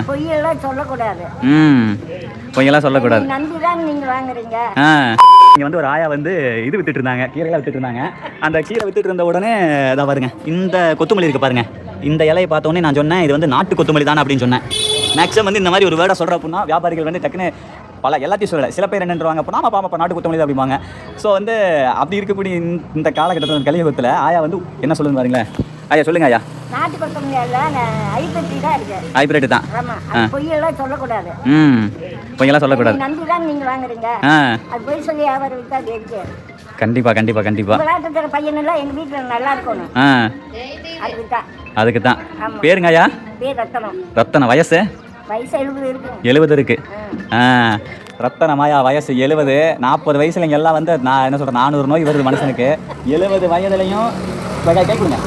பொய்யெல்லாம் சொல்லக்கூடாது. பொய்யெல்லாம் சொல்லக்கூடாது. நம்பிதான் நீங்க வாங்குறீங்க. இங்கே வந்து ஒரு ஆயா வந்து இது வித்துட்டு இருந்தாங்க, கீரையெல்லாம் வித்துட்டு இருந்தாங்க. அந்த கீரை வித்துட்டு இருந்த உடனே இதை பாருங்க, இந்த கொத்தமல்லி இருக்கு பாருங்க. இந்த இலையை பார்த்தோன்னே நான் சொன்னேன் இது வந்து நாட்டு கொத்தமல்லி தானே அப்படின்னு சொன்னேன். மேக்ஸிமம் வந்து இந்த மாதிரி ஒரு வேர்டை சொல்கிற அப்படின்னா வியாபாரிகள் வந்து டக்குன்னு எல்லாத்தையும் சொல்லலை. சில பேர் என்னன்றாங்க அப்படின்னா ஆமாப்பா நாட்டு கொத்தமல்லி அப்படிம்பாங்க. ஸோ வந்து அப்படி இருக்கக்கூடிய இந்த காலகட்டத்தில் கலியுகத்தில் ஆயா வந்து என்ன சொல்லுங்க பாருங்களேன். ஐயா சொல்லுங்க ஐயா. நாட்டு கொத்தமல்லி எல்லாம் ஹைபிரிட் தான் இருக்கு. ஹைபிரிட் தான். ஆமா. பொய்யெல்லாம் சொல்லக்கூடாது. பொய்யெல்லாம் சொல்லக்கூடாது. நம்பிதான் நீங்க வாங்குறீங்க. அது பொய் சொல்லி வியாபாரம் வித்தா இருக்கு. கண்டிப்பா கண்டிப்பா கண்டிப்பா. விளையாட்டுற பையன் எல்லாம் எங்க வீட்டுல நல்லா இருக்கணும். அதுக்கு தான். பேருங்க ஐயா? பேர் ரத்தனம். ரத்தனம். வயசு 70 இருக்கு. 70 இருக்கு. ரத்தனமாயா வயசு 70. 40 வயசுல எல்லாம் வந்து நான் என்ன சொல்றேன் 400 நோய் வருது மனுஷனுக்கு. 70 வயதுலையும் கேட்குங்க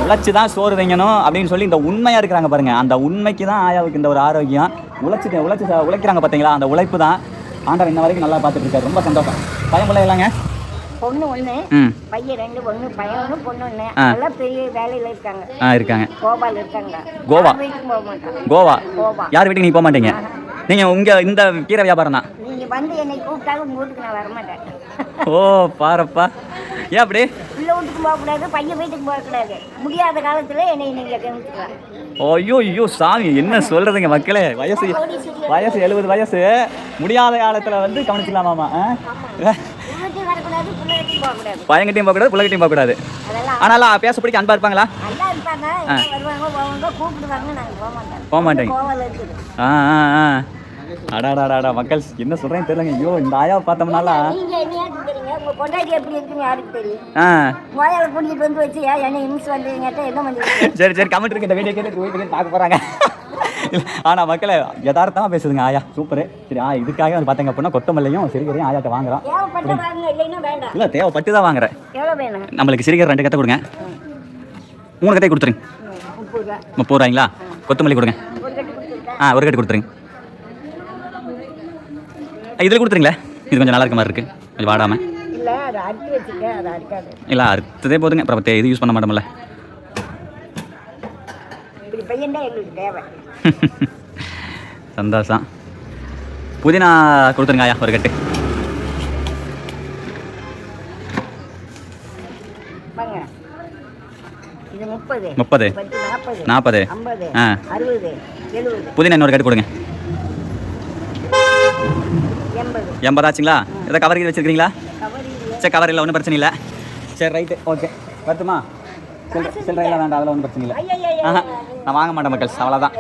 உழைச்சி தான் சோறு வைங்கணும் அப்படின்னு சொல்லி இந்த உண்மையாக இருக்கிறாங்க பாருங்க. அந்த உண்மைக்கு தான் ஆயாவுக்கு இந்த ஒரு ஆரோக்கியம். உழைக்கிறாங்க பார்த்தீங்களா, அந்த உழைப்பு தான் ஆண்டவர் இன்ன வரைக்கும் நல்லா பார்த்துட்டு இருக்காரு. ரொம்ப சந்தோஷம். பையன் பிள்ளை இல்லைங்க? பொண்ணு 1, பையன் 2, பொண்ணு பையன் 1, பொண்ணு 1. எல்லாம் பெரிய வேலையில இருக்காங்க. இருக்காங்க. கோவால இருக்காங்க. கோவா வீட்டுக்கு போக மாட்டாங்க. கோவா யார் வீட்டுக்கு நீங்க போக மாட்டீங்க? நீங்க உங்க இந்த கீரை வியாபாரம் தான். நீங்க வந்து என்னை கூப்பிட்டாலும் உங்க வீட்டுக்கு நான் வர மாட்டேன். ஓ பாரப்பா. ஏன் அப்படி? பிள்ளை வீட்டுக்கு போகக்கூடாது, பையன் வீட்டுக்கு போகக்கூடாது. முடியாத காலத்துல என்னை நீங்க கவனிச்சுக்கலாம். ஐயோ ஐயோ சாமி என்ன சொல்றதுங்க மக்களே. வயசு 70 வயசு, முடியாத காலத்துல வந்து கவனிச்சுக்கலாமாமா. பையன்கிட்டையும் போகக்கூடாது, பிள்ளைகிட்டையும் போகக்கூடாது. ஆனாலும் பேச பிடிக்க அன்பா இருப்பாங்களா? போக மாட்டேங்க. அடாடாடா மக்கள் என்ன சொல்றேன்னு தெரியலங்க. ஐயோ இந்த ஆயாவை பார்த்தோம்னால சரி சரி கமெண்ட் இருக்கு இந்த வீடியோ கேட்டு பார்க்க போறாங்க. ஆனா மக்களே யதார்த்தமா பேசுதுங்க ஆயா. சூப்பரு. சரி இதுக்காக வந்து பாத்தீங்க அப்படின்னா கொத்தமல்லியும் சிறுகீரையும் ஆயாட்ட வாங்குறோம். இல்ல தேவைப்பட்டு தான் வாங்குறேன். நம்மளுக்கு சிறுகீரை 2 கத்தை கொடுங்க. 3 கத்தை கொடுத்துருங்க. 30 ரூபாய்ங்களா? கொத்தமல்லி கொடுங்க. ஒரு கட்டு கொடுத்துருங்க. இதில் கொடுத்துருங்களே. இது கொஞ்சம் நல்லா இருக்க மாதிரி இருக்கு, கொஞ்சம் வாடாம. இல்லை அறுத்ததே போதுங்க, அப்புறம் இது யூஸ் பண்ண மாட்டோம்ல. சந்தோஷம். புதினா கொடுத்துருங்க ஐயா ஒரு கட்டு. இது 30 40 புதினா இன்னொரு கட்டு கொடுங்க. 80 ஆச்சுங்களா? ஏதோ கவர் வச்சுருக்கீங்களா? சரி கவர் இல்லை, ஒன்றும் பிரச்சனை இல்லை. சரி ரைட்டு ஓகே வரட்டுமா? சில்லறையெல்லாம் வேண்டாம், அதில் ஒன்றும் பிரச்சனை இல்லை. நான் வாங்க மாட்டேன் மக்கள், அவ்வளோதான்.